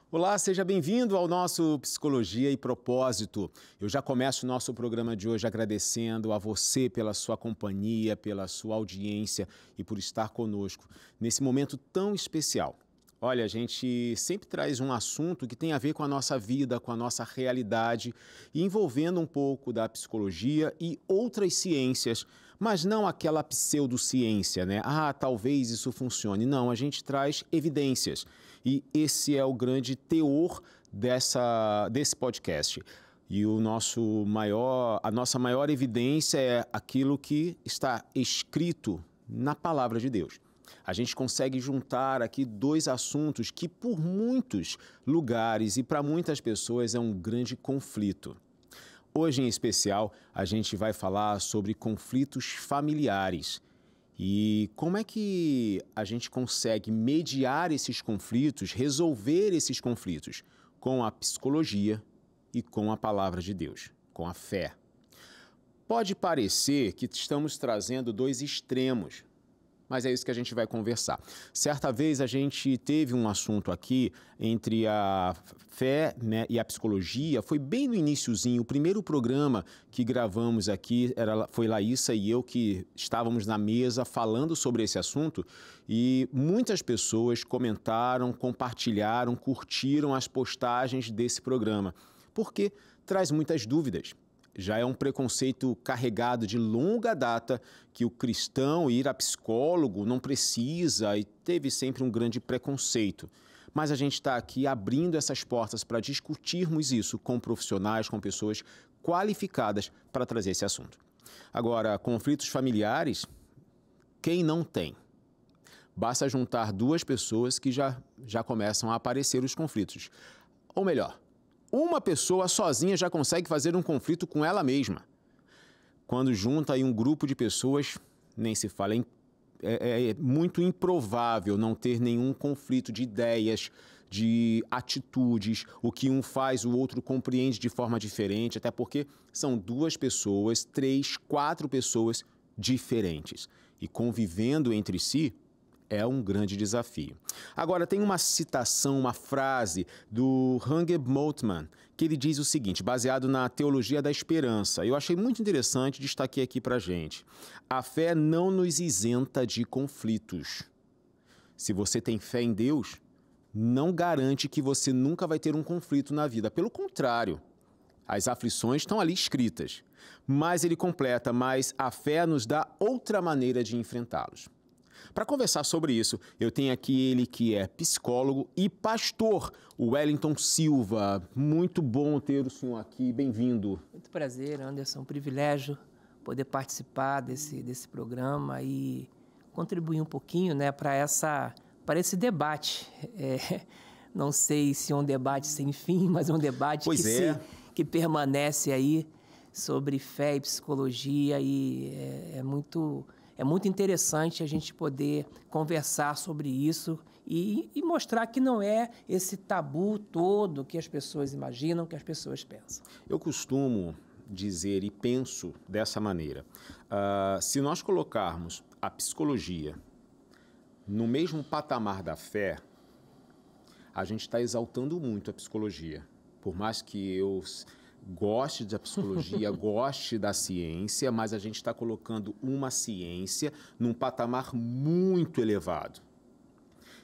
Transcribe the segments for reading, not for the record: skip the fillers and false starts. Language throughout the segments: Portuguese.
Olá, seja bem-vindo ao nosso Psicologia e Propósito. Eu já começo o nosso programa de hoje agradecendo a você pela sua companhia, pela sua audiência e por estar conosco nesse momento tão especial. Olha, a gente sempre traz um assunto que tem a ver com a nossa vida, com a nossa realidade, envolvendo um pouco da psicologia e outras ciências, mas não aquela pseudociência, né? Ah, talvez isso funcione. Não, a gente traz evidências. E esse é o grande teor desse podcast. E a nossa maior evidência é aquilo que está escrito na palavra de Deus. A gente consegue juntar aqui dois assuntos que por muitos lugares e para muitas pessoas é um grande conflito. Hoje, em especial, a gente vai falar sobre conflitos familiares. E como é que a gente consegue mediar esses conflitos, resolver esses conflitos? Com a psicologia e com a palavra de Deus, com a fé. Pode parecer que estamos trazendo dois extremos, mas é isso que a gente vai conversar. Certa vez a gente teve um assunto aqui entre a fé, né, e a psicologia. Foi bem no iniciozinho, o primeiro programa que gravamos aqui foi Laísa e eu que estávamos na mesa falando sobre esse assunto e muitas pessoas comentaram, compartilharam, curtiram as postagens desse programa, porque traz muitas dúvidas. Já é um preconceito carregado de longa data que o cristão ir a psicólogo não precisa e teve sempre um grande preconceito. Mas a gente está aqui abrindo essas portas para discutirmos isso com profissionais, com pessoas qualificadas para trazer esse assunto. Agora, conflitos familiares, quem não tem? Basta juntar duas pessoas que já começam a aparecer os conflitos. Ou melhor, uma pessoa sozinha já consegue fazer um conflito com ela mesma. Quando junta aí um grupo de pessoas, nem se fala, é muito improvável não ter nenhum conflito de ideias, de atitudes. O que um faz, o outro compreende de forma diferente, até porque são duas pessoas, 3, 4 pessoas diferentes. E convivendo entre si, é um grande desafio. Agora, tem uma citação, uma frase do Hangeb Moltmann, que ele diz o seguinte, baseado na teologia da esperança. Eu achei muito interessante, destaquei aqui para a gente. A fé não nos isenta de conflitos. Se você tem fé em Deus, não garante que você nunca vai ter um conflito na vida. Pelo contrário, as aflições estão ali escritas. Mas ele completa, mas a fé nos dá outra maneira de enfrentá-los. Para conversar sobre isso, eu tenho aqui ele que é psicólogo e pastor, o Wellington Silva. Muito bom ter o senhor aqui, bem-vindo. Muito prazer, Anderson, um privilégio poder participar desse programa e contribuir um pouquinho, né, para esse debate. Não sei se é um debate sem fim, mas é um debate que permanece aí sobre fé e psicologia e é muito interessante a gente poder conversar sobre isso e mostrar que não é esse tabu todo que as pessoas imaginam, que as pessoas pensam. Eu costumo dizer e penso dessa maneira. Se nós colocarmos a psicologia no mesmo patamar da fé, a gente está exaltando muito a psicologia. Por mais que eu goste da psicologia, goste da ciência, mas a gente está colocando uma ciência num patamar muito elevado.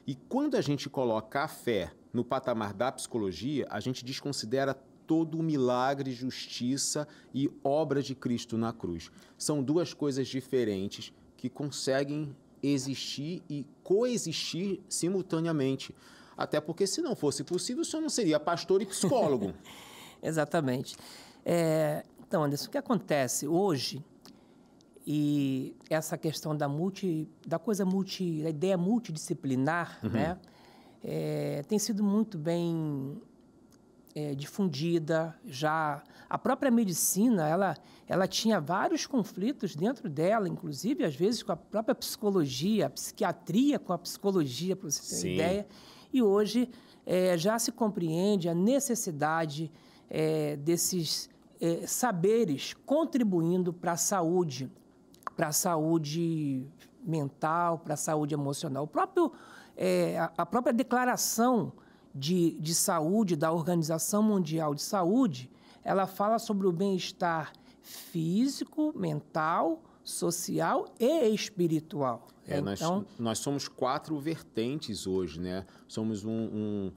E quando a gente coloca a fé no patamar da psicologia, a gente desconsidera todo o milagre, justiça e obra de Cristo na cruz. São duas coisas diferentes que conseguem existir e coexistir simultaneamente. Até porque, se não fosse possível, o senhor não seria pastor e psicólogo. Exatamente. Então, Anderson, o que acontece hoje, e essa questão da ideia multidisciplinar, né, tem sido muito bem difundida. Já a própria medicina, ela tinha vários conflitos dentro dela, inclusive, às vezes, com a própria psicologia, a psiquiatria com a psicologia, para você ter uma ideia. E hoje já se compreende a necessidade desses saberes contribuindo para a saúde mental, para a saúde emocional. A própria declaração de saúde, da Organização Mundial de Saúde, ela fala sobre o bem-estar físico, mental, social e espiritual. Então, nós somos 4 vertentes hoje, né? Somos um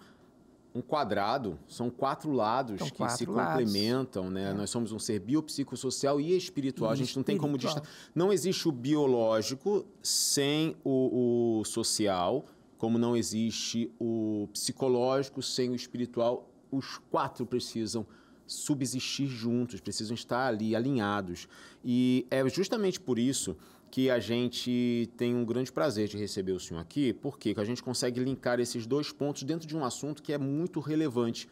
quadrado, são 4 lados que se complementam, né? Nós somos um ser biopsicossocial e espiritual. A gente não tem como destacar. Não existe o biológico sem o social, como não existe o psicológico sem o espiritual. Os 4 precisam subsistir juntos, precisam estar ali alinhados. E é justamente por isso que a gente tem um grande prazer de receber o senhor aqui, porque a gente consegue linkar esses 2 pontos dentro de um assunto que é muito relevante.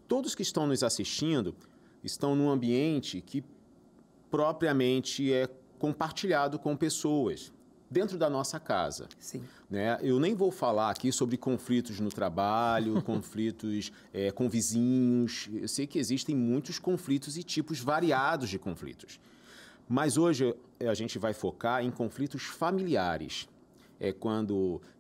Todos que estão nos assistindo estão num ambiente que propriamente é compartilhado com pessoas, dentro da nossa casa. Sim. Né? Eu nem vou falar aqui sobre conflitos no trabalho, conflitos com vizinhos. Eu sei que existem muitos conflitos e tipos variados de conflitos. Mas hoje a gente vai focar em conflitos familiares.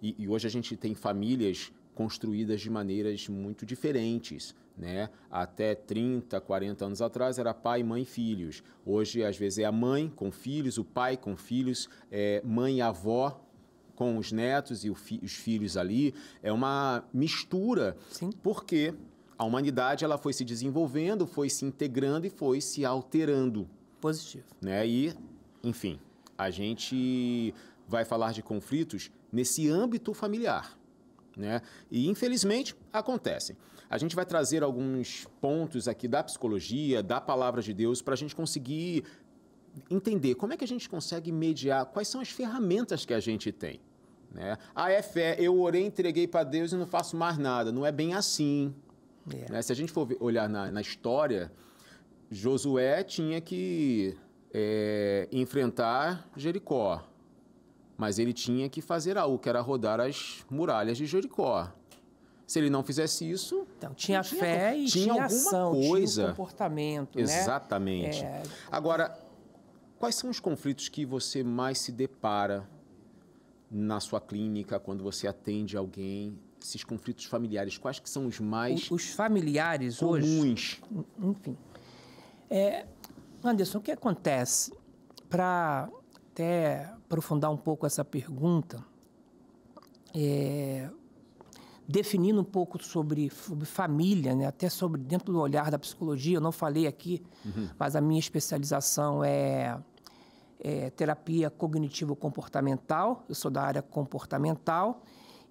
E hoje a gente tem famílias construídas de maneiras muito diferentes, né? Até 30, 40 anos atrás era pai, mãe e filhos. Hoje, às vezes, é a mãe com filhos, o pai com filhos, mãe e avó com os netos e os filhos ali. É uma mistura. Sim. Porque a humanidade ela foi se desenvolvendo, foi se integrando e foi se alterando. Positivo. Né? E, enfim, a gente vai falar de conflitos nesse âmbito familiar, né? E, infelizmente, acontecem. A gente vai trazer alguns pontos aqui da psicologia, da palavra de Deus, para a gente conseguir entender como é que a gente consegue mediar, quais são as ferramentas que a gente tem, né? É fé, eu orei, entreguei para Deus e não faço mais nada. Não é bem assim. Né? Se a gente for olhar na história, Josué tinha que enfrentar Jericó, mas ele tinha que fazer algo, que era rodar as muralhas de Jericó. Se ele não fizesse isso... Então, tinha fé e tinha ação, coisa. Tinha comportamento. Exatamente. Né? Agora, quais são os conflitos que você mais se depara na sua clínica, quando você atende alguém? Esses conflitos familiares, quais que são os mais os familiares comuns? Hoje, enfim. Anderson, o que acontece? Para até aprofundar um pouco essa pergunta, definindo um pouco sobre família, né? Até sobre dentro do olhar da psicologia, eu não falei aqui, mas a minha especialização é terapia cognitivo-comportamental, eu sou da área comportamental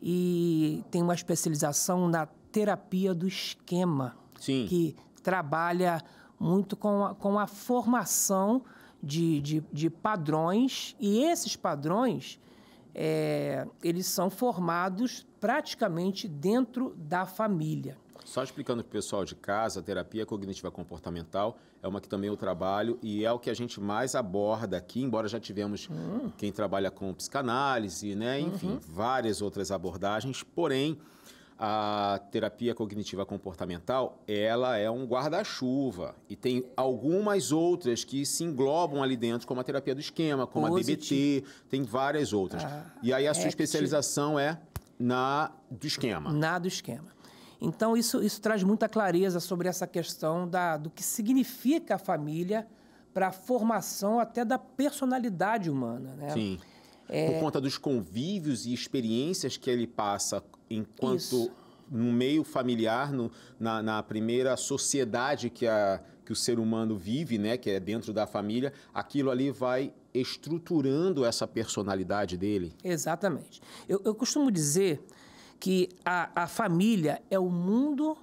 e tenho uma especialização na terapia do esquema, Sim. que trabalha muito com a formação de padrões, e esses padrões, eles são formados praticamente dentro da família. Só explicando para o pessoal de casa, a terapia cognitiva comportamental é uma que também eu trabalho e é o que a gente mais aborda aqui, embora já tivemos quem trabalha com psicanálise, né? Enfim, várias outras abordagens, porém, a terapia cognitiva comportamental, ela é um guarda-chuva e tem algumas outras que se englobam ali dentro, como a terapia do esquema, como a DBT, tem várias outras. E aí a sua especialização é na do esquema. Na do esquema. Então, isso traz muita clareza sobre essa questão do que significa a família para a formação até da personalidade humana, né? Sim. Por conta dos convívios e experiências que ele passa enquanto no meio familiar, na primeira sociedade que o ser humano vive, né, que é dentro da família, aquilo ali vai estruturando essa personalidade dele. Exatamente. Eu costumo dizer que a família é o mundo,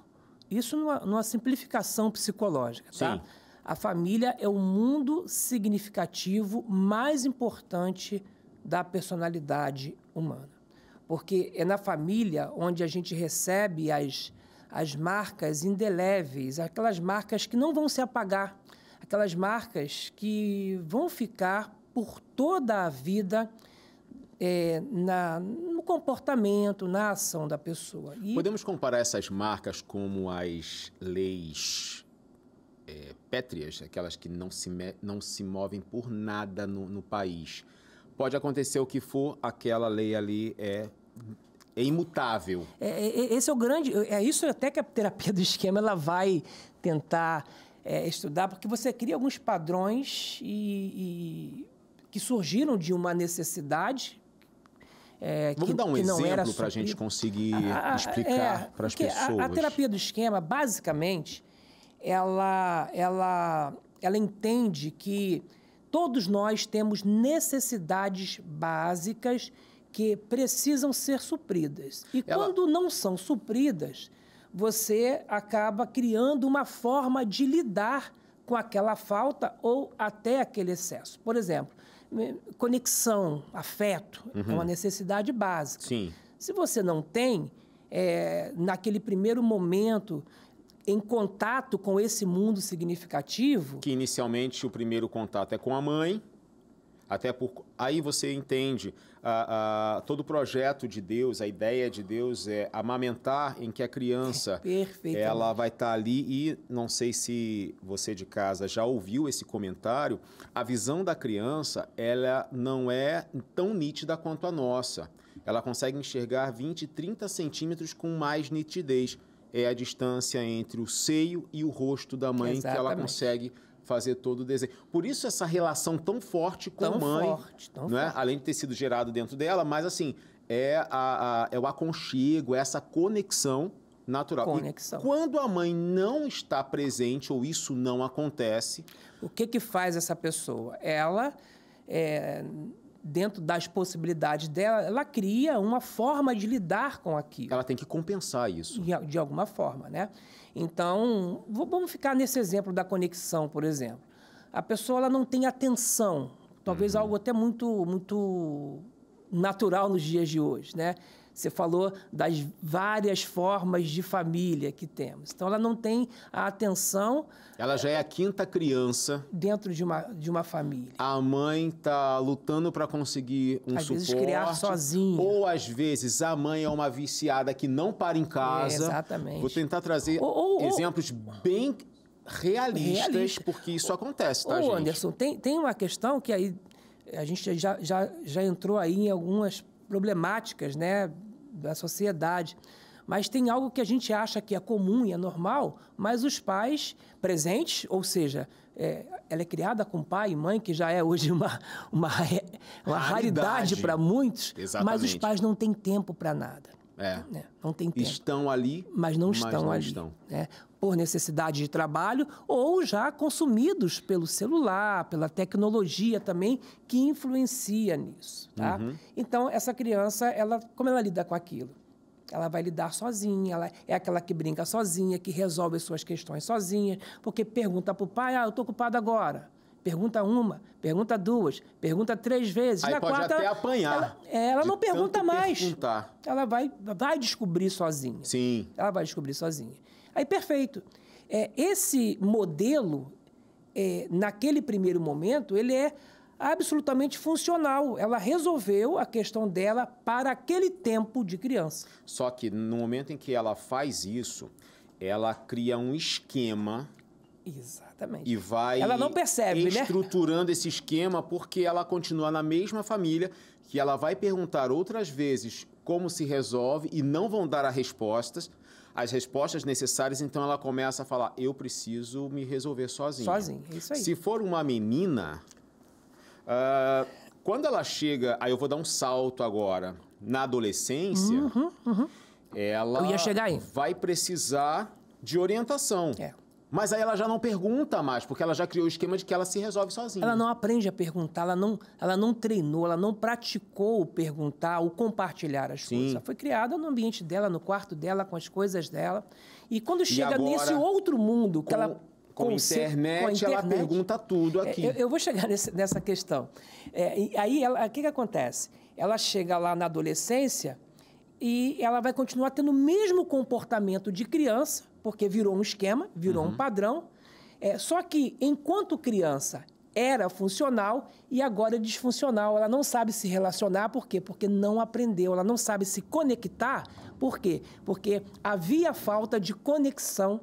isso numa simplificação psicológica, tá? Sim. A família é o mundo significativo mais importante da personalidade humana. Porque é na família onde a gente recebe as marcas indeléveis, aquelas marcas que não vão se apagar, aquelas marcas que vão ficar por toda a vida no comportamento, na ação da pessoa. Podemos comparar essas marcas como as leis pétreas, aquelas que não se movem por nada no país. Pode acontecer o que for, aquela lei ali É imutável. Esse é o grande... É isso até que a terapia do esquema ela vai tentar estudar, porque você cria alguns padrões que surgiram de uma necessidade... Vamos dar um exemplo para a gente conseguir explicar para as pessoas. A terapia do esquema, basicamente, ela entende que todos nós temos necessidades básicas que precisam ser supridas. E quando não são supridas, você acaba criando uma forma de lidar com aquela falta ou até aquele excesso. Por exemplo, conexão, afeto, é uma necessidade básica. Sim. Se você não tem, naquele primeiro momento, em contato com esse mundo significativo... Que inicialmente o primeiro contato é com a mãe, aí você entende todo o projeto de Deus, a ideia de Deus é amamentar, em que a criança ela vai estar ali, e não sei se você de casa já ouviu esse comentário, a visão da criança ela não é tão nítida quanto a nossa. Ela consegue enxergar 20, 30 centímetros com mais nitidez. É a distância entre o seio e o rosto da mãe. Exatamente. Que ela consegue fazer todo o desenho. Por isso essa relação tão forte com a mãe, não é? Além de ter sido gerado dentro dela, mas assim, é o aconchego, essa conexão natural. Conexão. E quando a mãe não está presente ou isso não acontece... O que faz essa pessoa? Ela, dentro das possibilidades dela, ela cria uma forma de lidar com aquilo. Ela tem que compensar isso. De alguma forma, né? Então, vamos ficar nesse exemplo da conexão, por exemplo. A pessoa ela não tem atenção, talvez algo até muito natural nos dias de hoje, né? Você falou das várias formas de família que temos. Então, ela não tem a atenção... Ela já é a quinta criança... Dentro de uma família. A mãe está lutando para conseguir um suporte. Às vezes criar sozinha. Ou, às vezes, a mãe é uma viciada que não para em casa. Exatamente. Vou tentar trazer exemplos bem realistas, porque isso acontece, tá, gente? Anderson, tem uma questão que aí a gente já entrou aí em algumas problemáticas, né, da sociedade. Mas tem algo que a gente acha que é comum e é normal, mas os pais presentes, ou seja, ela é criada com pai e mãe, que já é hoje uma raridade para muitos, Exatamente. Mas os pais não têm tempo para nada. Né? Não tem tempo. Estão ali, mas não estão ali. Né? Por necessidade de trabalho ou já consumidos pelo celular, pela tecnologia também, que influencia nisso. Tá? Então, essa criança, como ela lida com aquilo? Ela vai lidar sozinha, ela é aquela que brinca sozinha, que resolve as suas questões sozinha, porque pergunta para o pai, eu estou ocupado agora. Pergunta uma, pergunta duas, pergunta 3 vezes. Aí na pode quarta, até apanhar. Ela não pergunta mais. Perguntar. Ela vai descobrir sozinha. Sim. Ela vai descobrir sozinha. Aí, perfeito. Esse modelo, naquele primeiro momento, ele é absolutamente funcional. Ela resolveu a questão dela para aquele tempo de criança. Só que no momento em que ela faz isso, ela cria um esquema. Exatamente. E vai ela não percebe, estruturando esse esquema porque ela continua na mesma família, que ela vai perguntar outras vezes como se resolve e não vão dar as respostas necessárias, então ela começa a falar, eu preciso me resolver sozinha. Sozinha, é isso aí. Se for uma menina... quando ela chega, aí eu vou dar um salto agora, na adolescência, ela eu ia chegar aí. Vai precisar de orientação. Mas aí ela já não pergunta mais, porque ela já criou o esquema de que ela se resolve sozinha. Ela não aprende a perguntar, ela não treinou, ela não praticou o perguntar, o compartilhar as coisas. Ela foi criada no ambiente dela, no quarto dela, com as coisas dela. E quando chega agora, nesse outro mundo que ela... Com a internet, ela pergunta tudo aqui. Eu vou chegar nessa questão. Aí, o que acontece? Ela chega lá na adolescência e ela vai continuar tendo o mesmo comportamento de criança, porque virou um esquema, virou um padrão. Só que, enquanto criança, era funcional e agora é disfuncional. Ela não sabe se relacionar. Por quê? Porque não aprendeu. Ela não sabe se conectar. Por quê? Porque havia falta de conexão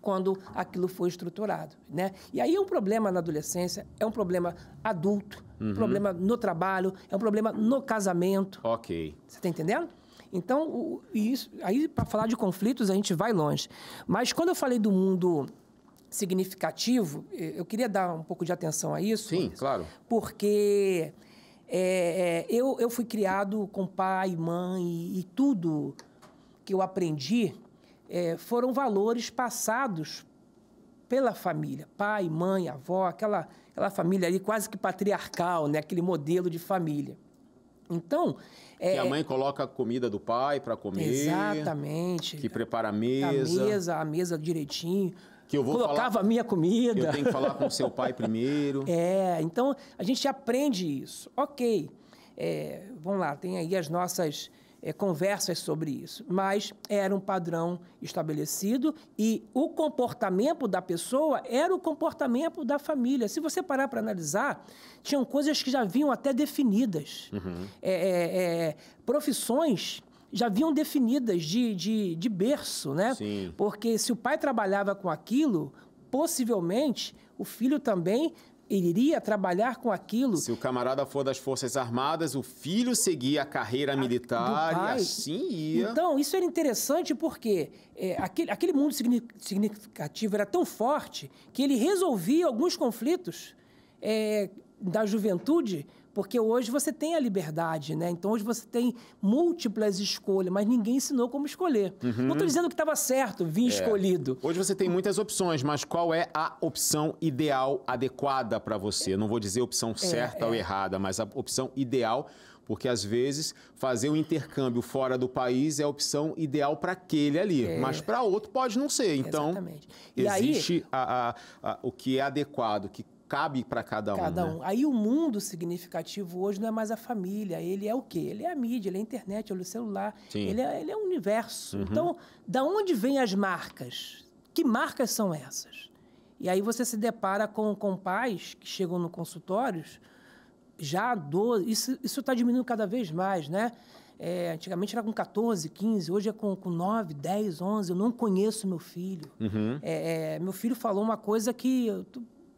quando aquilo foi estruturado, né? E aí é um problema na adolescência, é um problema adulto, um problema no trabalho, é um problema no casamento. Ok. Você está entendendo? Então, aí para falar de conflitos, a gente vai longe. Mas quando eu falei do mundo significativo, eu queria dar um pouco de atenção a isso. Sim, claro. Porque eu fui criado com pai, mãe, e tudo que eu aprendi foram valores passados pela família. Pai, mãe, avó, aquela família ali quase que patriarcal, né? Aquele modelo de família. Então... que a mãe coloca a comida do pai para comer. Exatamente. Que prepara a mesa. A mesa direitinho. Que eu vou colocava a minha comida. Eu tenho que falar com o seu pai primeiro. Então a gente aprende isso. Ok, vamos lá, tem aí as nossas conversas sobre isso. Mas era um padrão estabelecido e o comportamento da pessoa era o comportamento da família. Se você parar para analisar, tinham coisas que já vinham até definidas. Uhum. Profissões já vinham definidas de berço, né? Sim. Porque se o pai trabalhava com aquilo, possivelmente o filho também iria trabalhar com aquilo. Se o camarada for das Forças Armadas, o filho seguia a carreira militar e assim ia. Então, isso era interessante porque aquele mundo significativo era tão forte que ele resolvia alguns conflitos da juventude, porque hoje você tem a liberdade, né? Então, hoje você tem múltiplas escolhas, mas ninguém ensinou como escolher. Uhum. Não estou dizendo que estava certo vir escolhido. Hoje você tem muitas opções, mas qual é a opção ideal, adequada para você? Não vou dizer opção certa ou errada, mas a opção ideal, porque às vezes fazer um intercâmbio fora do país é a opção ideal para aquele ali, mas para outro pode não ser. Então, exatamente. Existe o que é adequado, que cabe para cada um. Né? Aí o mundo significativo hoje não é mais a família, ele é o quê? Ele é a mídia, ele é a internet, ele é o celular, ele é o universo. Uhum. Então, da onde vêm as marcas? Que marcas são essas? E aí você se depara com pais que chegam no consultórios, já 12, isso está diminuindo cada vez mais, né? Antigamente era com 14, 15, hoje é com 9, 10, 11, eu não conheço meu filho. Uhum. Meu filho falou uma coisa que...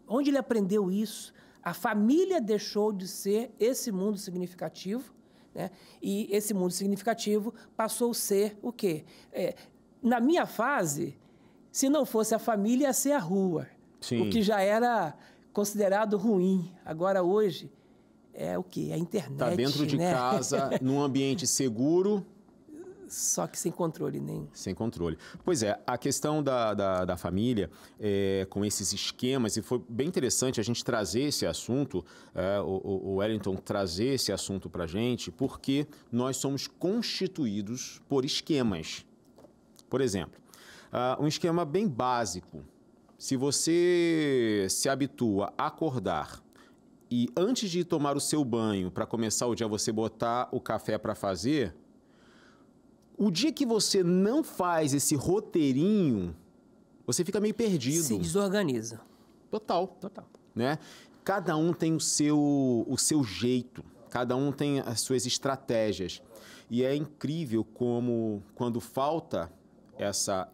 Onde ele aprendeu isso? A família deixou de ser esse mundo significativo, né? E esse mundo significativo passou a ser o quê? Na minha fase, se não fosse a família, ia ser a rua. Sim. O que já era considerado ruim. Agora, hoje, é o quê? A internet, está dentro de casa, num ambiente seguro... Só que sem controle nenhum. Sem controle. Pois é, a questão da família, com esses esquemas, e foi bem interessante a gente trazer esse assunto, o Wellington trazer esse assunto para a gente, porque nós somos constituídos por esquemas. Por exemplo, um esquema bem básico. Se você se habitua a acordar e antes de tomar o seu banho, para começar o dia, você botar o café para fazer... O dia que você não faz esse roteirinho, você fica meio perdido. Se desorganiza. Total. Né? Cada um tem o seu jeito, cada um tem as suas estratégias. E é incrível como, quando falta essa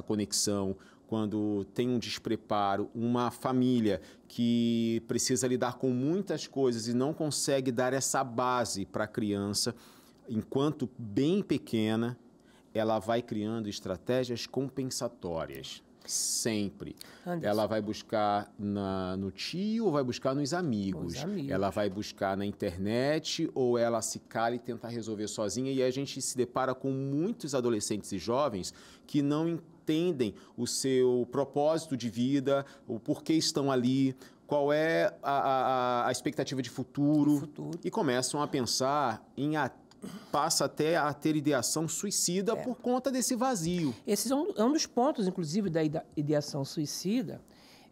conexão, quando tem um despreparo, uma família que precisa lidar com muitas coisas e não consegue dar essa base para a criança... Enquanto bem pequena, ela vai criando estratégias compensatórias, sempre. Anderson. Ela vai buscar no tio ou vai buscar nos amigos. Ela vai buscar na internet ou ela se cala e tenta resolver sozinha. E a gente se depara com muitos adolescentes e jovens que não entendem o seu propósito de vida, o porquê estão ali, qual é a expectativa de futuro. E começam a pensar passa até a ter ideação suicida por conta desse vazio. Esse é um dos pontos, inclusive, da ideação suicida,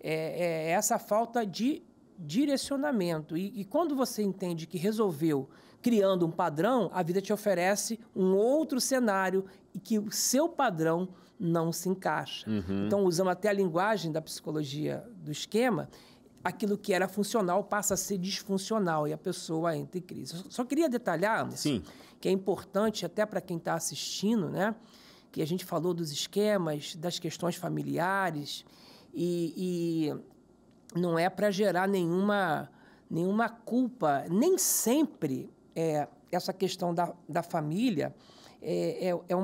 essa falta de direcionamento. E quando você entende que resolveu criando um padrão, a vida te oferece um outro cenário e que o seu padrão não se encaixa. Uhum. Então, usando até a linguagem da psicologia do esquema, aquilo que era funcional passa a ser disfuncional e a pessoa entra em crise. Eu só queria detalhar, Anderson, que é importante até para quem está assistindo, né? Que a gente falou dos esquemas, das questões familiares e não é para gerar nenhuma culpa. Nem sempre essa questão da família é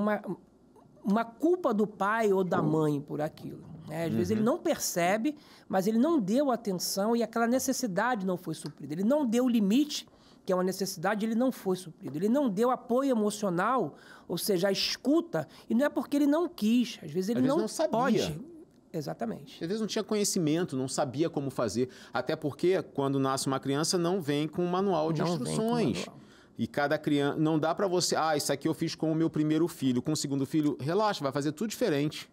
uma culpa do pai ou da mãe por aquilo. Né? Às vezes ele não percebe, mas ele não deu atenção e aquela necessidade não foi suprida. Ele não deu o limite, que é uma necessidade, ele não foi suprido. Ele não deu apoio emocional, ou seja, a escuta, e não é porque ele não quis. Às vezes ele não sabia. Pode. Exatamente. Às vezes não tinha conhecimento, não sabia como fazer. Até porque, quando nasce uma criança, não vem com um manual de instruções. E cada criança... Não dá para você... isso aqui eu fiz com o meu primeiro filho. Com o segundo filho, relaxa, vai fazer tudo diferente.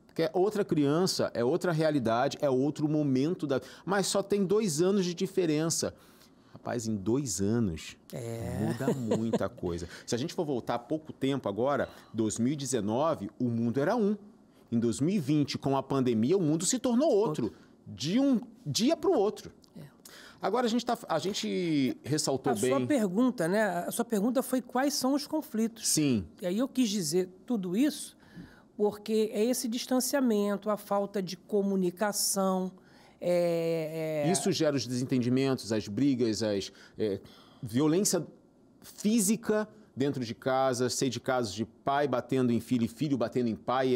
Porque é outra criança, é outra realidade, é outro momento da... Mas só tem 2 anos de diferença. Rapaz, em 2 anos, muda muita coisa. Se a gente for voltar pouco tempo agora, 2019, o mundo era um. Em 2020, com a pandemia, o mundo se tornou outro. De um dia para o outro. Agora, a gente ressaltou bem... A sua pergunta, né? A sua pergunta foi quais são os conflitos. Sim. E aí eu quis dizer tudo isso porque é esse distanciamento, a falta de comunicação... Isso gera os desentendimentos, as brigas, violência física dentro de casa, sei de casos de pai batendo em filho e filho batendo em pai.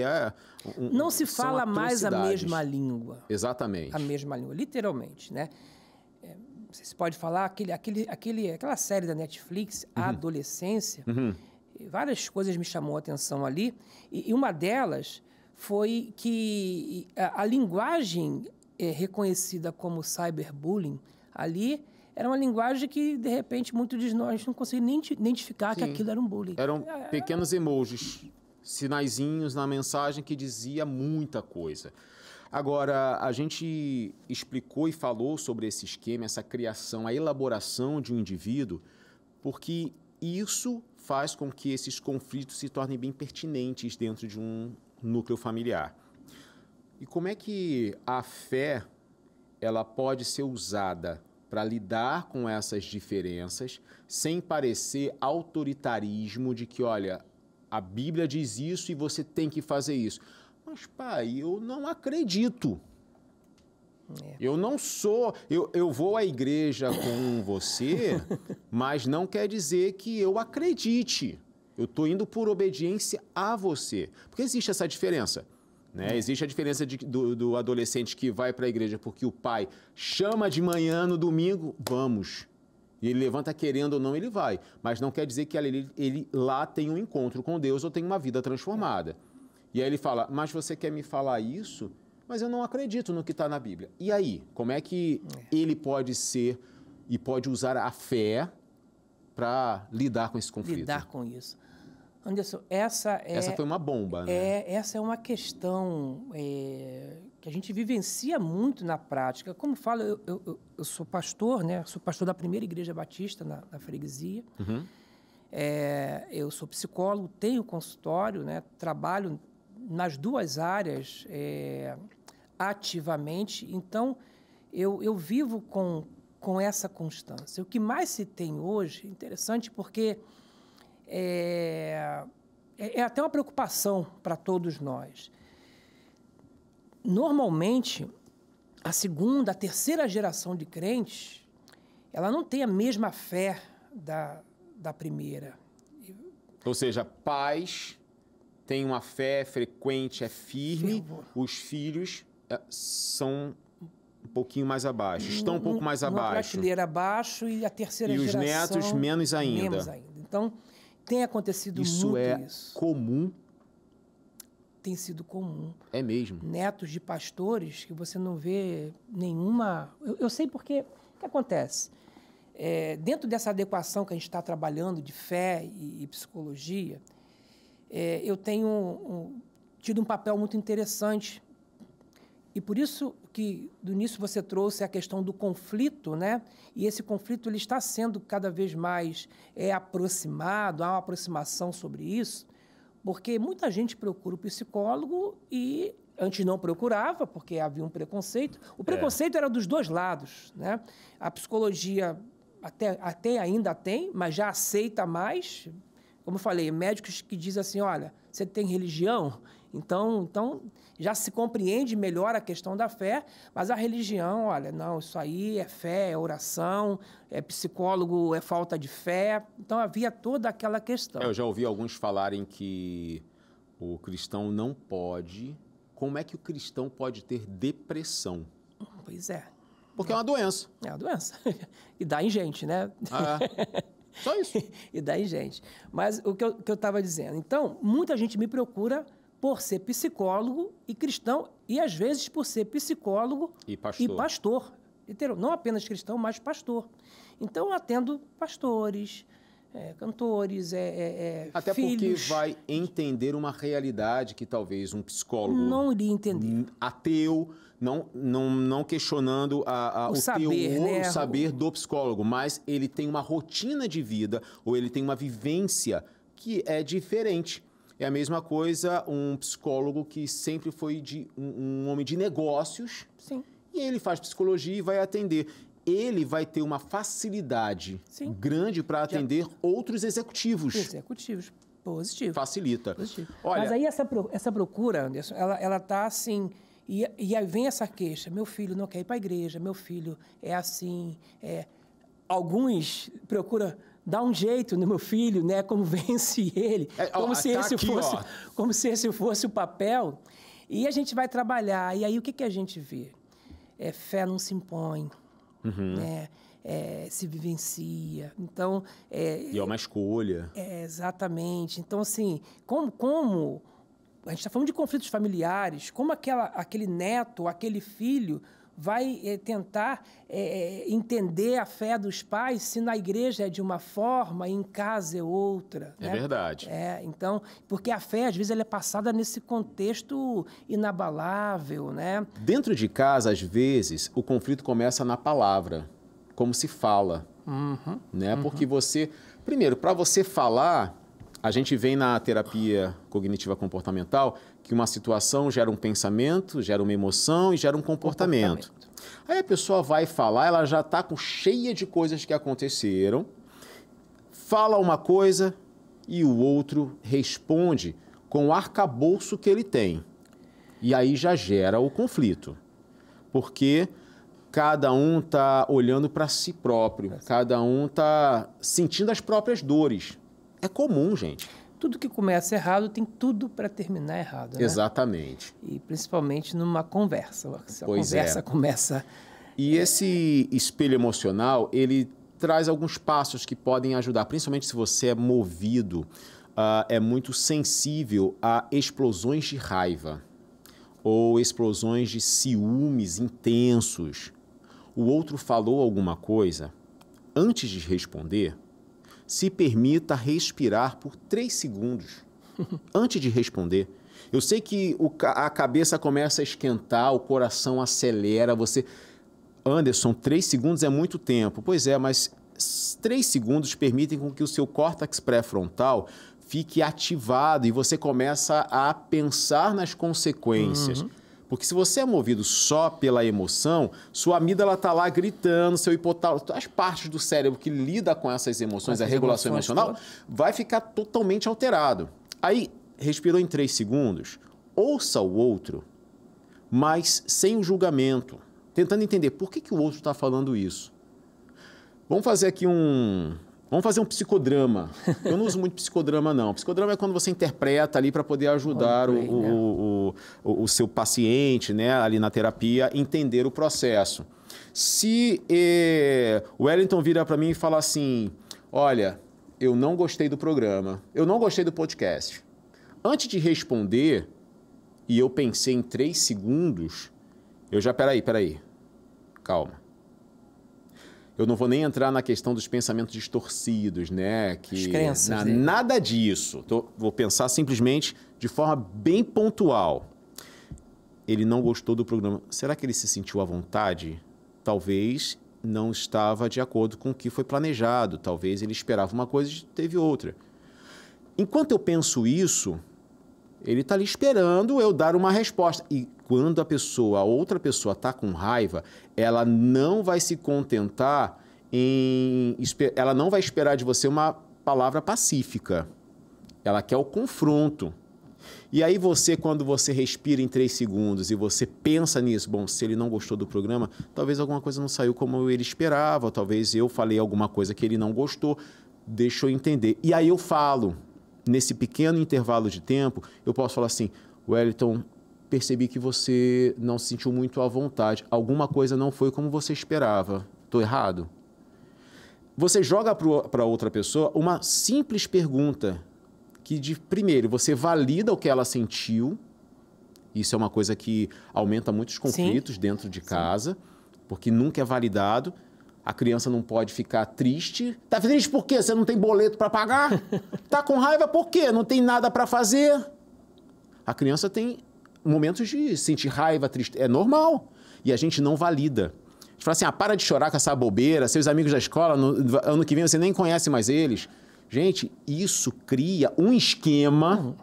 Não se fala mais a mesma língua. Exatamente. A mesma língua, literalmente, né? Você pode falar aquela série da Netflix, A Adolescência, várias coisas me chamou a atenção ali, e uma delas foi que a linguagem reconhecida como cyberbullying ali era uma linguagem que, de repente, muitos de nós não conseguiam nem identificar que aquilo era um bullying. Eram pequenos emojis, sinaizinhos na mensagem que dizia muita coisa. Agora, a gente explicou e falou sobre esse esquema, essa criação, a elaboração de um indivíduo, porque isso faz com que esses conflitos se tornem bem pertinentes dentro de um núcleo familiar. E como é que a fé ela pode ser usada para lidar com essas diferenças sem parecer autoritarismo de que, olha, a Bíblia diz isso e você tem que fazer isso. Mas, pai, eu não acredito. Eu não sou... Eu vou à igreja com você, mas não quer dizer que eu acredite. Eu estou indo por obediência a você. Porque existe essa diferença. Né? Existe a diferença do adolescente que vai para a igreja porque o pai chama de manhã no domingo, vamos. E ele levanta querendo ou não, ele vai. Mas não quer dizer que ele lá tem um encontro com Deus ou tem uma vida transformada. E aí ele fala, mas você quer me falar isso? Mas eu não acredito no que está na Bíblia. E aí, como é que ele pode ser e pode usar a fé para lidar com esse conflito? Lidar com isso. Anderson, essa foi uma bomba, né? Essa é uma questão que a gente vivencia muito na prática. Como eu falo, eu sou pastor, né? Sou pastor da primeira igreja batista na freguesia. Eu sou psicólogo, tenho consultório, né? Trabalho nas 2 áreas ativamente. Então, eu vivo com essa constância. O que mais se tem hoje, interessante porque é até uma preocupação para todos nós. Normalmente, a segunda, a terceira geração de crentes, ela não tem a mesma fé da primeira. Ou seja, pais têm uma fé frequente, é firme, os filhos são um pouquinho mais abaixo, estão um pouco mais abaixo. Uma prateleira abaixo e a terceira geração... E os netos menos ainda. Menos ainda. Então, tem acontecido muito isso. Isso é comum? Tem sido comum. É mesmo? Netos de pastores que você não vê nenhuma... Eu sei porque... O que acontece? Dentro dessa adequação que a gente está trabalhando de fé e psicologia, eu tenho tido um papel muito interessante. E por isso que, do início, você trouxe a questão do conflito, né? E esse conflito ele está sendo cada vez mais aproximado, há uma aproximação sobre isso, porque muita gente procura o psicólogo e antes não procurava, porque havia um preconceito. O preconceito era dos 2 lados, né? A psicologia até ainda tem, mas já aceita mais. como eu falei, médicos que dizem assim, olha, você tem religião? Então já se compreende melhor a questão da fé, mas a religião, olha, não, isso aí é fé, é oração, é psicólogo, é falta de fé. Então havia toda aquela questão. Eu já ouvi alguns falarem que o cristão não pode... Como é que o cristão pode ter depressão? Pois é. Porque é uma doença. É uma doença. E dá em gente, né? Só isso. E dá em gente. Mas o que eu estava dizendo. Então, muita gente me procura por ser psicólogo e cristão, e às vezes por ser psicólogo e pastor. Não apenas cristão, mas pastor. Então, eu atendo pastores, cantores, até filhos. Porque vai entender uma realidade que talvez um psicólogo... Não iria entender. Ateu, não questionando o saber, teor, o saber do psicólogo, mas ele tem uma rotina de vida ou ele tem uma vivência que é diferente. É a mesma coisa um psicólogo que sempre foi um homem de negócios. Sim. E ele faz psicologia e vai atender. Ele vai ter uma facilidade grande para atender outros executivos. Executivos, positivo. Facilita. Positivo. Olha, mas aí essa procura, Anderson, ela está assim... E aí vem essa queixa, meu filho não quer ir para a igreja, meu filho é assim. Alguns procuram dar um jeito no meu filho, né? Como vence ele, como se esse fosse o papel. E a gente vai trabalhar, e aí o que a gente vê? Fé não se impõe, né? Se vivencia. Então, e é uma escolha. Exatamente. Então, assim, como a gente está falando de conflitos familiares, como aquele neto, aquele filho vai tentar entender a fé dos pais se na igreja é de uma forma e em casa é outra. É, né? Verdade. Então, porque a fé, às vezes, ela é passada nesse contexto inabalável, né? Dentro de casa, às vezes, o conflito começa na palavra, como se fala, né? Porque você... Primeiro, para você falar... A gente vem na terapia cognitiva comportamental que uma situação gera um pensamento, gera uma emoção e gera um comportamento. Aí a pessoa vai falar, ela já está cheia de coisas que aconteceram, fala uma coisa e o outro responde com o arcabouço que ele tem. E aí já gera o conflito. Porque cada um está olhando para si próprio, cada um está sentindo as próprias dores. É comum, gente. Tudo que começa errado tem tudo para terminar errado, né? Exatamente. E principalmente numa conversa. Se a conversa começa... E esse espelho emocional, ele traz alguns passos que podem ajudar, principalmente se você é movido, é muito sensível a explosões de raiva ou explosões de ciúmes intensos. O outro falou alguma coisa, antes de responder... Se permita respirar por 3 segundos antes de responder. Eu sei que a cabeça começa a esquentar, o coração acelera, você... Anderson, 3 segundos é muito tempo. Pois é, mas 3 segundos permitem com que o seu córtex pré-frontal fique ativado e você começa a pensar nas consequências. Porque se você é movido só pela emoção, sua amígdala está lá gritando, seu hipotálamo, as partes do cérebro que lida com essas emoções, a regulação emocional, vai ficar totalmente alterado. Aí, respirou em 3 segundos, ouça o outro, mas sem o julgamento, tentando entender por que o outro está falando isso. Vamos fazer aqui Vamos fazer um psicodrama. Eu não uso muito psicodrama, não. Psicodrama é quando você interpreta ali para poder ajudar o seu paciente, né, ali na terapia, entender o processo. Se o Wellington vira para mim e fala assim, olha, eu não gostei do programa, eu não gostei do podcast. Antes de responder, e eu pensei em 3 segundos, eu já, peraí, calma. Eu não vou nem entrar na questão dos pensamentos distorcidos, né? As crenças. Nada disso. Vou pensar simplesmente de forma bem pontual. Ele não gostou do programa. Será que ele se sentiu à vontade? Talvez não estava de acordo com o que foi planejado. Talvez ele esperava uma coisa e teve outra. Enquanto eu penso isso, ele está ali esperando eu dar uma resposta. E quando a outra pessoa está com raiva, ela não vai se contentar ela não vai esperar de você uma palavra pacífica. ela quer o confronto. E aí você, quando você respira em 3 segundos e você pensa nisso, bom, se ele não gostou do programa, talvez alguma coisa não saiu como ele esperava, talvez eu falei alguma coisa que ele não gostou, deixa eu entender. E aí eu falo, nesse pequeno intervalo de tempo, eu posso falar assim, Wellington, percebi que você não se sentiu muito à vontade, alguma coisa não foi como você esperava, estou errado? Você joga para outra pessoa uma simples pergunta, que primeiro, você valida o que ela sentiu, isso é uma coisa que aumenta muitos conflitos Sim. dentro de casa, Sim. porque nunca é validado, a criança não pode ficar triste. Tá triste por quê? Você não tem boleto para pagar? Tá com raiva por quê? Não tem nada para fazer? A criança tem momentos de sentir raiva, triste, é normal, e a gente não valida. A gente fala assim, para de chorar com essa bobeira, seus amigos da escola, ano que vem você nem conhece mais eles. Gente, isso cria um esquema...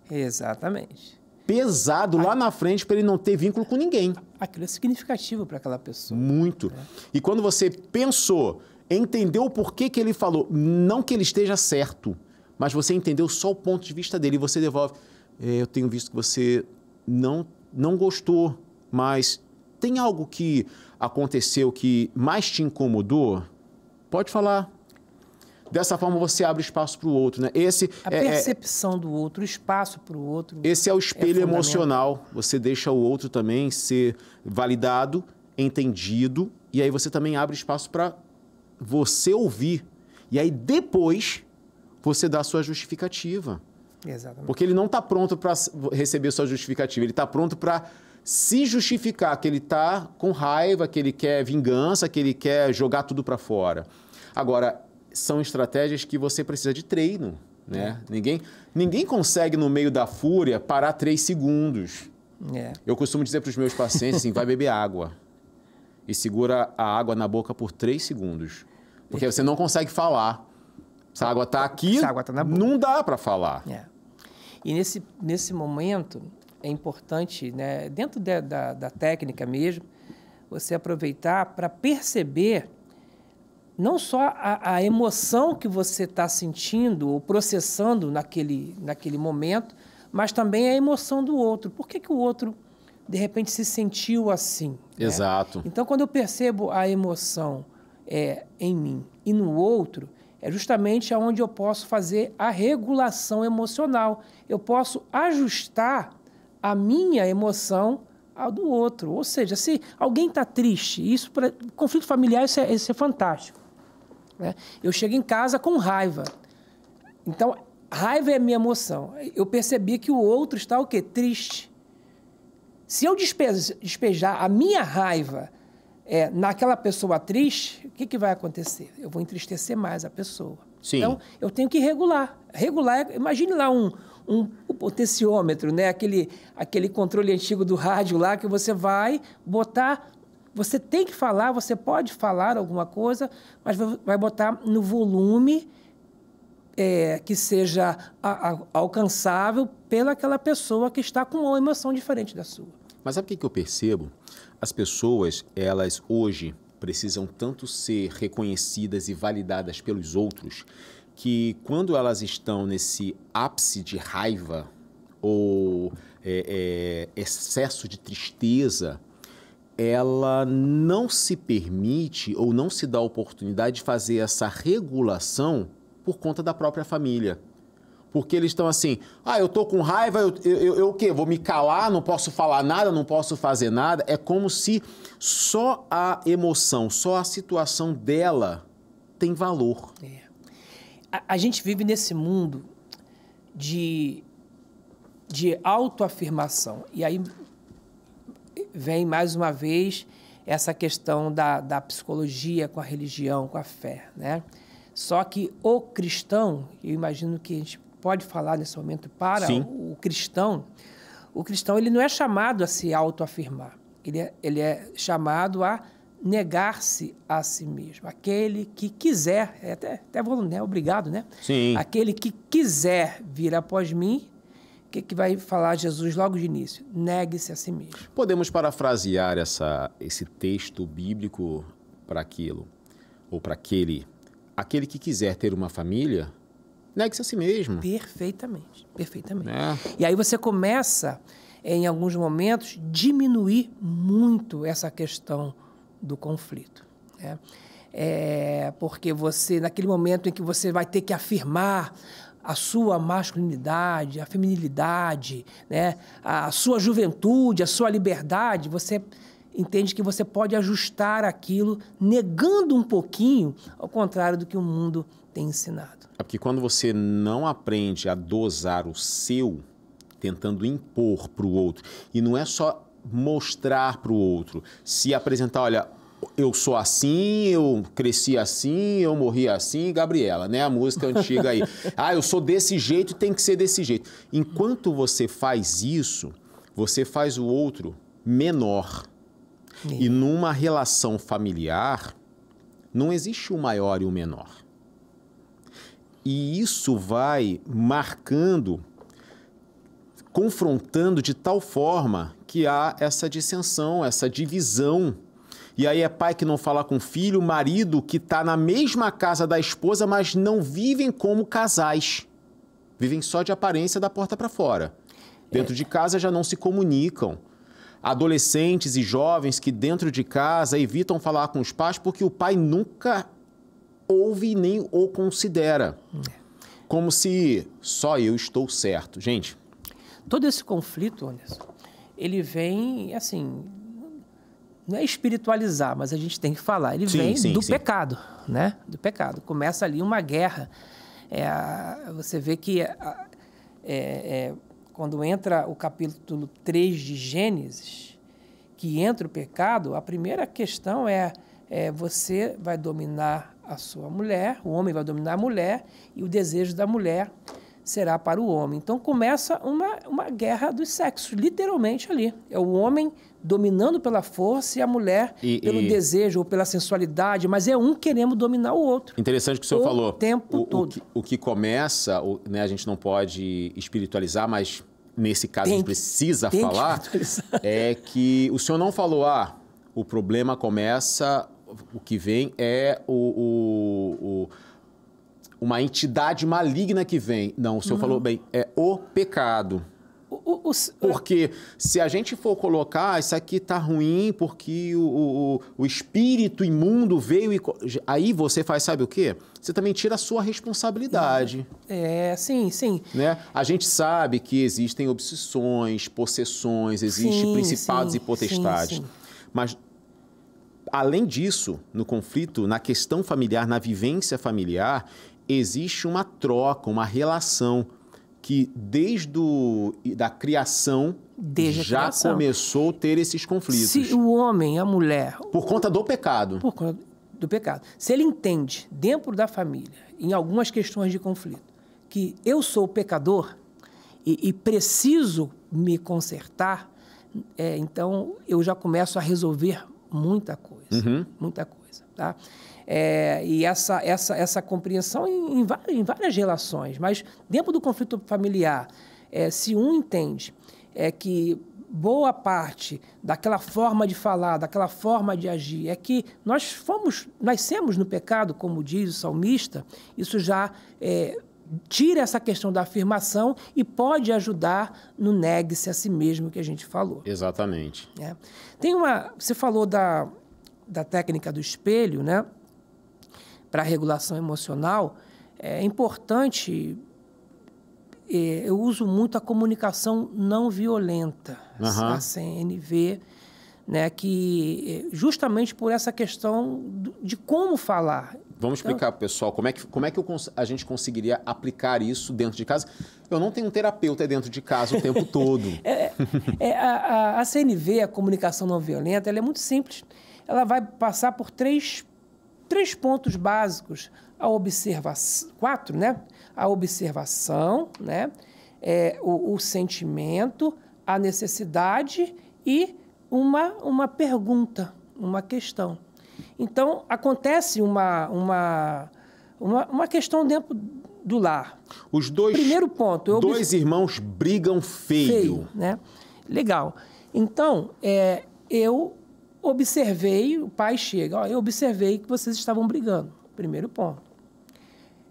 Exatamente. Pesado lá na frente para ele não ter vínculo com ninguém. Aquilo é significativo para aquela pessoa. Muito. E quando você pensou, entendeu o porquê que ele falou, não que ele esteja certo, mas você entendeu só o ponto de vista dele e você devolve. Eu tenho visto que você não gostou, mas tem algo que aconteceu que mais te incomodou? Pode falar. Dessa forma, você abre espaço para o outro, né? A percepção do outro, o espaço para o outro. Esse é o espelho emocional. Você deixa o outro também ser validado, entendido, e aí você também abre espaço para você ouvir. E aí, depois, você dá a sua justificativa. Exatamente. Porque ele não está pronto para receber sua justificativa, ele está pronto para se justificar, que ele está com raiva, que ele quer vingança, que ele quer jogar tudo para fora. Agora, são estratégias que você precisa de treino, né? Ninguém consegue, no meio da fúria, parar 3 segundos. Eu costumo dizer para os meus pacientes assim, vai beber água e segura a água na boca por 3 segundos. Porque você não consegue falar. Se a água está aqui, não dá para falar. E nesse momento, é importante, né, dentro da técnica mesmo, você aproveitar para perceber não só a emoção que você está sentindo ou processando naquele momento, mas também a emoção do outro. Por que o outro, de repente, se sentiu assim? Exato. Né? Então, quando eu percebo a emoção em mim e no outro, é justamente onde eu posso fazer a regulação emocional. Eu posso ajustar a minha emoção ao do outro. Ou seja, se alguém está triste, isso para conflito familiar, isso é fantástico. Né? Eu chego em casa com raiva. Então, raiva é a minha emoção. Eu percebi que o outro está o quê? Triste. Se eu despejar a minha raiva naquela pessoa triste, o que vai acontecer? Eu vou entristecer mais a pessoa. Sim. Então, eu tenho que regular. Regular, imagine lá um potenciômetro, né? Aquele controle antigo do rádio lá que você vai botar... Você tem que falar, você pode falar alguma coisa, mas vai botar no volume que seja alcançável pelaquela pessoa que está com uma emoção diferente da sua. Mas sabe o que eu percebo? As pessoas, elas hoje precisam tanto ser reconhecidas e validadas pelos outros, que quando elas estão nesse ápice de raiva ou excesso de tristeza, ela não se permite ou não se dá a oportunidade de fazer essa regulação por conta da própria família. Porque eles estão assim, eu estou com raiva, eu o quê? Vou me calar, não posso falar nada, não posso fazer nada. É como se só a emoção, só a situação dela tem valor. A gente vive nesse mundo de autoafirmação. E aí vem, mais uma vez, essa questão da psicologia com a religião, com a fé, né? Só que o cristão, eu imagino que a gente pode falar nesse momento para o cristão ele não é chamado a se autoafirmar, ele é chamado a negar-se a si mesmo. Aquele que quiser, até voluntário, obrigado, né? Sim. Aquele que quiser vir após mim, o que vai falar Jesus logo de início? Negue-se a si mesmo. Podemos parafrasear esse texto bíblico para aquilo, ou para aquele que quiser ter uma família, Negue-se a si mesmo. Perfeitamente, perfeitamente. É. E aí você começa, em alguns momentos, diminuir muito essa questão do conflito, né? Porque você, naquele momento em que você vai ter que afirmar a sua masculinidade, a feminilidade, né? A sua juventude, a sua liberdade, você entende que você pode ajustar aquilo, negando um pouquinho, ao contrário do que o mundo tem ensinado. É porque quando você não aprende a dosar o seu, tentando impor para o outro, e não é só mostrar para o outro, se apresentar, olha, eu sou assim, eu cresci assim, eu morri assim, Gabriela, né? A música antiga aí. Eu sou desse jeito, tem que ser desse jeito. Enquanto você faz isso, você faz o outro menor. E numa relação familiar, não existe o maior e o menor. E isso vai marcando, confrontando de tal forma que há essa dissensão, essa divisão. E aí é pai que não fala com filho, marido que está na mesma casa da esposa, mas não vivem como casais. Vivem só de aparência da porta para fora. Dentro de casa já não se comunicam. Adolescentes e jovens que dentro de casa evitam falar com os pais porque o pai nunca ouve nem o considera. Como se só eu estou certo. Gente. Todo esse conflito, Anderson, ele vem, assim, não é espiritualizar, mas a gente tem que falar. Ele vem do pecado, né? Do pecado. Começa ali uma guerra. Você vê que quando entra o capítulo 3 de Gênesis, que entra o pecado, a primeira questão você vai dominar a sua mulher, o homem vai dominar a mulher, e o desejo da mulher será para o homem. Então começa uma guerra dos sexos, literalmente ali. É o homem dominando pela força e a mulher pelo desejo ou pela sensualidade, mas é um querendo dominar o outro. Interessante que o senhor falou. O tempo todo. O que começa, né, a gente não pode espiritualizar, mas nesse caso a gente precisa falar, é que o senhor não falou, o problema começa, o que vem é uma entidade maligna que vem. Não, o senhor falou bem, é o pecado. Porque se a gente for colocar, isso aqui tá ruim porque o espírito imundo veio e... Aí você faz, sabe o quê? Você também tira a sua responsabilidade. Sim. Né? A gente sabe que existem obsessões, possessões, existem principados e potestades. Sim. Mas, além disso, no conflito, na questão familiar, na vivência familiar, existe uma troca, uma relação que desde da criação já começou a ter esses conflitos. Se o homem, a mulher... Por conta do pecado. Por conta do pecado. Se ele entende, dentro da família, em algumas questões de conflito, que eu sou pecador e preciso me consertar, então eu já começo a resolver muita coisa. Muita coisa, tá? E essa compreensão em várias relações, mas dentro do conflito familiar, se um entende que boa parte daquela forma de falar, daquela forma de agir, é que nós nascemos no pecado, como diz o salmista, isso já tira essa questão da afirmação e pode ajudar no negue-se a si mesmo que a gente falou. Exatamente. Você falou da técnica do espelho, né? Para a regulação emocional, é importante, eu uso muito a comunicação não violenta, a CNV, né, que justamente por essa questão de como falar. Vamos explicar para o pessoal como é que a gente conseguiria aplicar isso dentro de casa. Eu não tenho um terapeuta dentro de casa o tempo todo. A CNV, a comunicação não violenta, ela é muito simples. Ela vai passar por três pontos básicos. A observação, 4, né? A observação, né? O sentimento, a necessidade e uma pergunta, uma questão. Então, acontece uma questão dentro do lar. Primeiro ponto. Dois irmãos brigam feio. Né? Legal. Então, eu observei, o pai chega, eu observei que vocês estavam brigando. Primeiro ponto.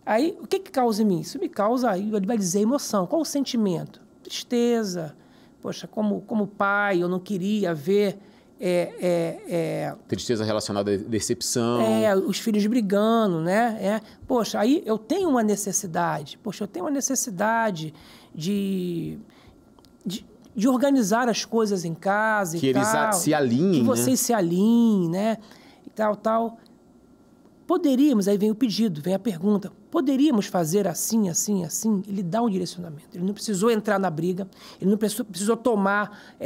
Aí, o que causa em mim? Isso me causa, aí ele vai dizer emoção. Qual o sentimento? Tristeza. Poxa, como pai, eu não queria ver... Tristeza relacionada à decepção. Os filhos brigando, né? Poxa, aí eu tenho uma necessidade. Poxa, eu tenho uma necessidade de organizar as coisas em casa que e eles tal. se alinhem, que vocês se alinhem, né? E tal. Poderíamos, aí vem o pedido, vem a pergunta, poderíamos fazer assim, assim, assim? Ele dá um direcionamento. Ele não precisou entrar na briga, ele não precisou tomar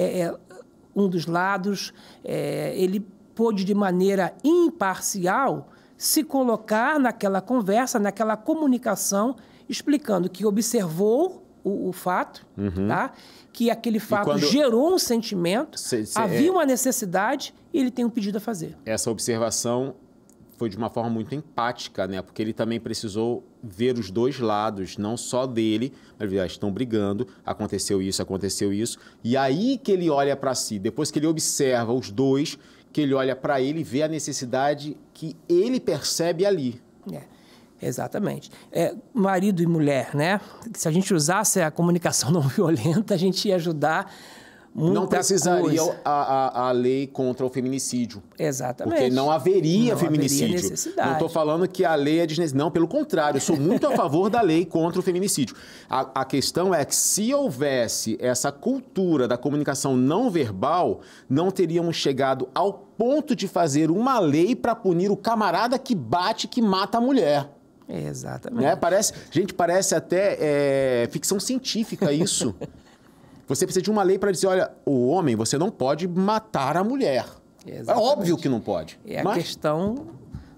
um dos lados, ele pôde, de maneira imparcial, se colocar naquela conversa, naquela comunicação, explicando que observou o fato, tá? Que aquele fato gerou um sentimento, havia uma necessidade e ele tem um pedido a fazer. Essa observação foi de uma forma muito empática, né? Porque ele também precisou ver os dois lados, não só dele, mas estão brigando, aconteceu isso. E aí que ele olha para si, depois que ele observa os dois, que ele olha para ele e vê a necessidade que ele percebe ali. Exatamente. Marido e mulher, né? Se a gente usasse a comunicação não violenta, a gente ia ajudar muita não precisaria coisa. A lei contra o feminicídio. Exatamente. Porque não haveria feminicídio. Haveria necessidade. Não estou falando que a lei é desnecessária. Não, pelo contrário, eu sou muito a favor da lei contra o feminicídio. A questão é que se houvesse essa cultura da comunicação não verbal, não teríamos chegado ao ponto de fazer uma lei para punir o camarada que bate, que mata a mulher. Exatamente. Né? Parece até ficção científica isso. Você precisa de uma lei para dizer, olha, o homem, você não pode matar a mulher. Exatamente. É óbvio que não pode. A questão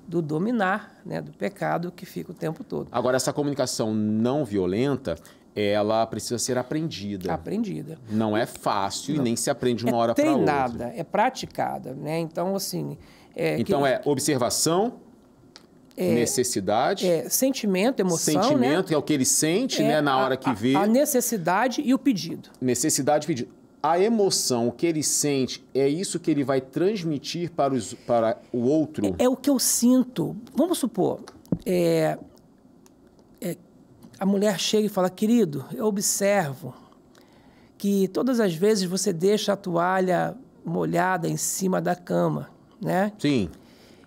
do dominar, né, do pecado que fica o tempo todo. Agora, essa comunicação não violenta, ela precisa ser aprendida. Aprendida. Não é fácil e nem se aprende de uma hora para outra. É treinada, é praticada, né? Então, assim... observação... necessidade. Sentimento, emoção, sentimento, né? é o que ele sente, né, na hora que vê. A necessidade e o pedido. Necessidade e pedido. A emoção, o que ele sente, é isso que ele vai transmitir para o outro? É o que eu sinto. Vamos supor, a mulher chega e fala, querido, eu observo que todas as vezes você deixa a toalha molhada em cima da cama, né? Sim.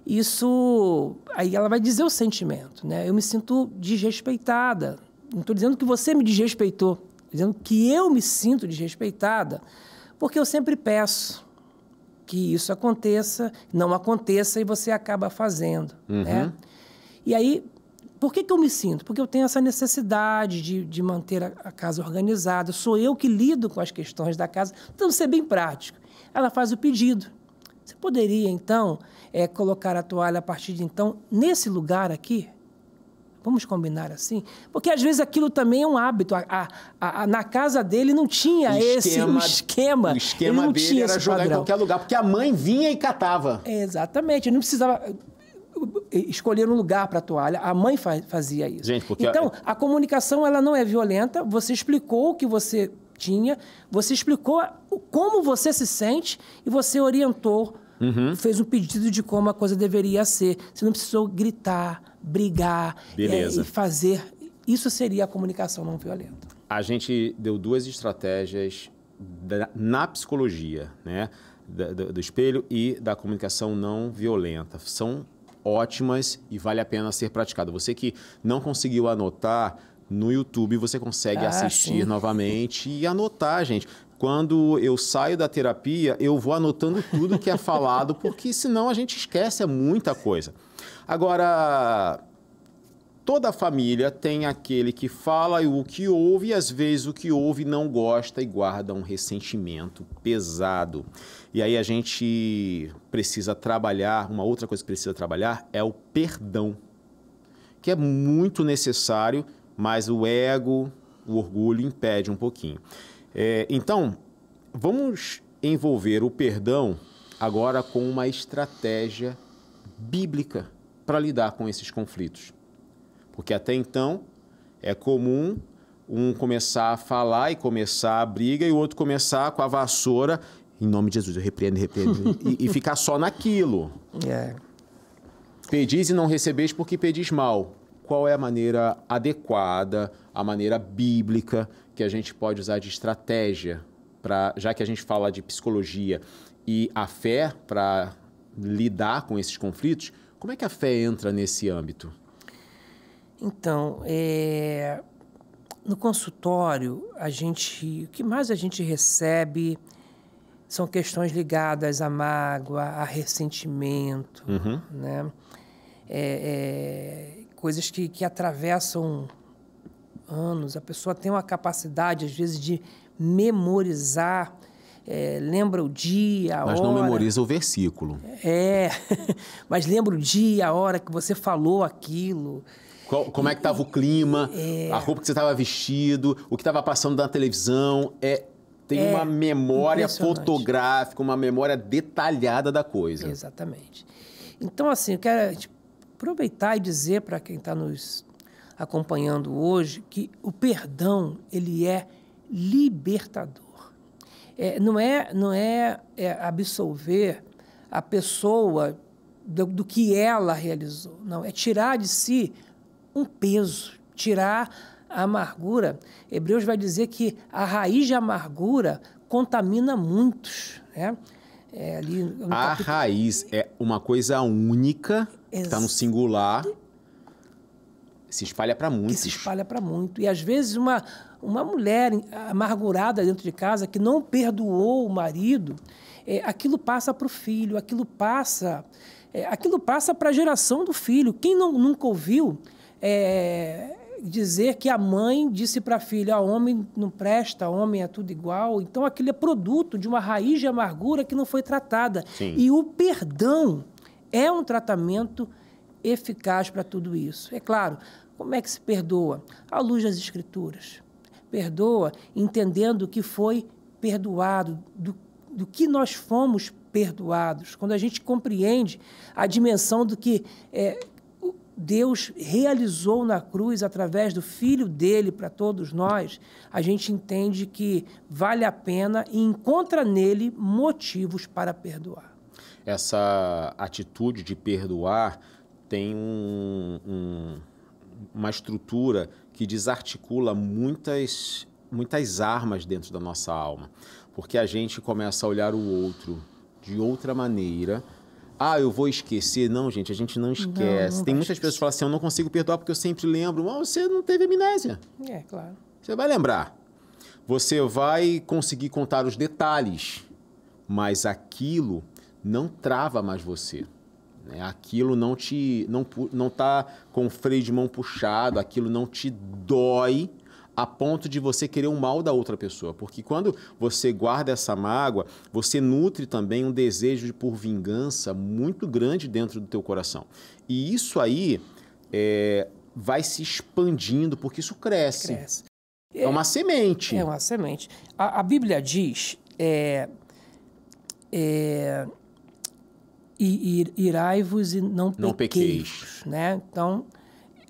Isso, aí ela vai dizer o sentimento, né? Eu me sinto desrespeitada. Não estou dizendo que você me desrespeitou, estou dizendo que eu me sinto desrespeitada, porque eu sempre peço que isso aconteça, não aconteça e você acaba fazendo, né? E aí, por que eu me sinto? Porque eu tenho essa necessidade de manter a casa organizada, sou eu que lido com as questões da casa, então, ser bem prático. Ela faz o pedido. Você poderia, então... colocar a toalha a partir de então nesse lugar aqui? Vamos combinar assim? Porque às vezes aquilo também é um hábito. Na casa dele não tinha esse esquema. O esquema dele era jogar em qualquer lugar, porque a mãe vinha e catava. Exatamente, ele não precisava escolher um lugar para a toalha, a mãe fazia isso. Gente, porque então, a comunicação ela não é violenta, você explicou o que você tinha, você explicou como você se sente e você orientou, fez um pedido de como a coisa deveria ser. Você não precisou gritar, brigar e fazer. Isso seria a comunicação não violenta. A gente deu duas estratégias na psicologia, né? Do espelho e da comunicação não violenta. São ótimas e vale a pena ser praticada. Você que não conseguiu anotar, no YouTube você consegue assistir novamente e anotar, gente. Quando eu saio da terapia, eu vou anotando tudo que é falado, porque senão a gente esquece muita coisa. Agora, toda família tem aquele que fala o que ouve, e às vezes o que ouve não gosta e guarda um ressentimento pesado. E aí a gente precisa trabalhar, uma outra coisa que precisa trabalhar é o perdão, que é muito necessário, mas o ego, o orgulho impede um pouquinho. Então, vamos envolver o perdão agora com uma estratégia bíblica para lidar com esses conflitos. Porque até então é comum um começar a falar e começar a briga e o outro começar com a vassoura, em nome de Jesus, eu repreendo, e ficar só naquilo. Pedis e não recebeis porque pedis mal. qual é a maneira adequada, a maneira bíblica que a gente pode usar de estratégia, já que a gente fala de psicologia e a fé para lidar com esses conflitos, como é que a fé entra nesse âmbito? Então, no consultório, o que mais a gente recebe são questões ligadas à mágoa, a ressentimento, né? Coisas que atravessam anos. A pessoa tem uma capacidade, às vezes, de memorizar, lembra o dia, a hora. Mas não memoriza o versículo. Mas lembra o dia, a hora que você falou aquilo. Como é que estava o clima, a roupa que você estava vestido, o que estava passando na televisão. Tem uma memória fotográfica, uma memória detalhada da coisa. Exatamente. Então, assim, eu quero aproveitar e dizer para quem está nos acompanhando hoje que o perdão, ele é libertador. Não é absolver a pessoa do que ela realizou. Não, é tirar de si um peso, tirar a amargura. Hebreus vai dizer que a raiz de amargura contamina muitos, né? Raiz é uma coisa única, que está no singular, se espalha para muitos. Se espalha para muito. E, às vezes, uma mulher amargurada dentro de casa que não perdoou o marido, aquilo passa para o filho, aquilo passa para a geração do filho. Quem nunca ouviu dizer que a mãe disse para a filha, homem não presta, homem é tudo igual. Então, aquilo é produto de uma raiz de amargura que não foi tratada. Sim. E o perdão é um tratamento eficaz para tudo isso. É claro, como é que se perdoa? À luz das Escrituras. Perdoa entendendo que foi perdoado, do que nós fomos perdoados. Quando a gente compreende a dimensão do que Deus realizou na cruz através do Filho dele para todos nós, a gente entende que vale a pena e encontra nele motivos para perdoar. Essa atitude de perdoar tem uma estrutura que desarticula muitas armas dentro da nossa alma, porque a gente começa a olhar o outro de outra maneira. Eu vou esquecer. Não, gente, a gente não esquece. Tem muitas pessoas que falam assim, eu não consigo perdoar porque eu sempre lembro. Você não teve amnésia. Claro. Você vai lembrar. Você vai conseguir contar os detalhes, mas aquilo não trava mais você. Né? Aquilo não tá com o freio de mão puxado, aquilo não te dói a ponto de você querer o mal da outra pessoa. Porque quando você guarda essa mágoa, você nutre também um desejo por vingança muito grande dentro do teu coração. E isso aí vai se expandindo, porque isso cresce. É uma semente. É uma semente. A Bíblia diz, irai-vos e não pequeis. Né? Então,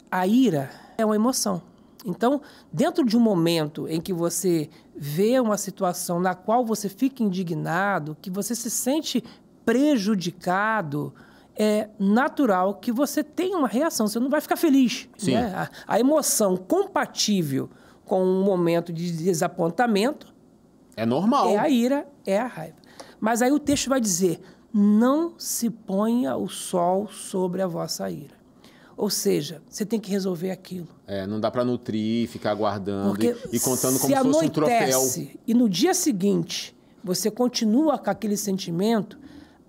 a ira é uma emoção. Então, dentro de um momento em que você vê uma situação na qual você fica indignado, que você se sente prejudicado, é natural que você tenha uma reação. Você não vai ficar feliz. Sim. Né? A emoção compatível com um momento de desapontamento é normal. É a ira, é a raiva. Mas aí o texto vai dizer, não se ponha o sol sobre a vossa ira. Ou seja, você tem que resolver aquilo. Não dá para nutrir, ficar aguardando e contando como se fosse um troféu. E no dia seguinte você continua com aquele sentimento,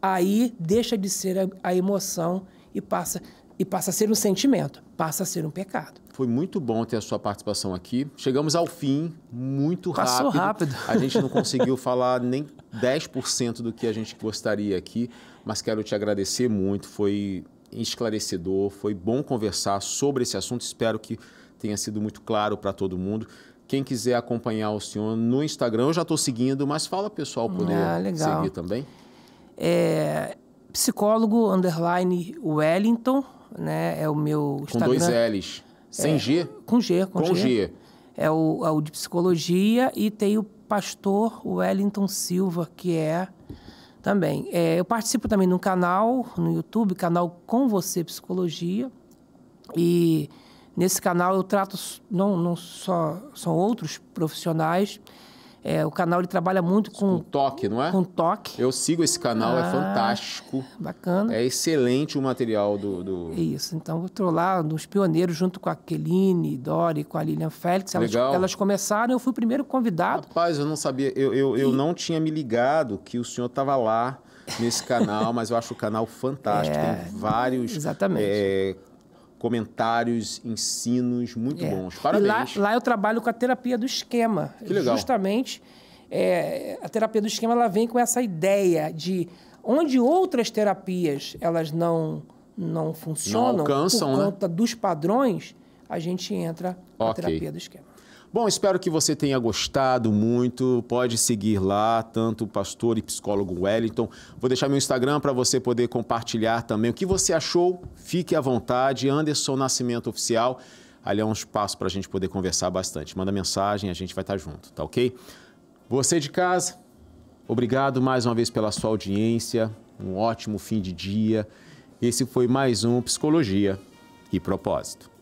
aí deixa de ser a emoção e passa a ser um sentimento, passa a ser um pecado. Foi muito bom ter a sua participação aqui. Chegamos ao fim, muito rápido. Passou rápido. A gente não conseguiu falar nem 10% do que a gente gostaria aqui, mas quero te agradecer muito. Foi esclarecedor, foi bom conversar sobre esse assunto. Espero que tenha sido muito claro para todo mundo. Quem quiser acompanhar o senhor no Instagram, eu já estou seguindo, mas fala pessoal poder seguir também. Psicólogo _Wellington, né? É o meu Instagram. Com 2 L's. Sem G? Com G. Com G. É o de psicologia e tem o pastor Wellington Silva, que é também. Eu participo também no canal, no YouTube, canal Com Você Psicologia. E Nesse canal eu trato não só são outros profissionais. O canal ele trabalha muito com toque, não é? Com toque. Eu sigo esse canal, é fantástico. Bacana. É excelente o material Isso, então eu estou lá nos pioneiros junto com a Keline, Dori, com a Lilian Félix. Elas começaram, eu fui o primeiro convidado. Rapaz, eu não sabia, eu não tinha me ligado que o senhor estava lá nesse canal, mas eu acho o canal fantástico. Tem vários comentários, ensinos muito bons. Parabéns. E lá eu trabalho com a terapia do esquema. Que legal. Justamente, a terapia do esquema ela vem com essa ideia de onde outras terapias elas não funcionam, não alcançam, por conta dos padrões, a gente entra na terapia do esquema. Bom, espero que você tenha gostado muito. Pode seguir lá, tanto o pastor e psicólogo Wellington. Vou deixar meu Instagram para você poder compartilhar também. O que você achou, fique à vontade. Anderson Nascimento Oficial. Ali é um espaço para a gente poder conversar bastante. Manda mensagem, a gente vai estar junto, tá ok? Você de casa, obrigado mais uma vez pela sua audiência. Um ótimo fim de dia. Esse foi mais um Psicologia e Propósito.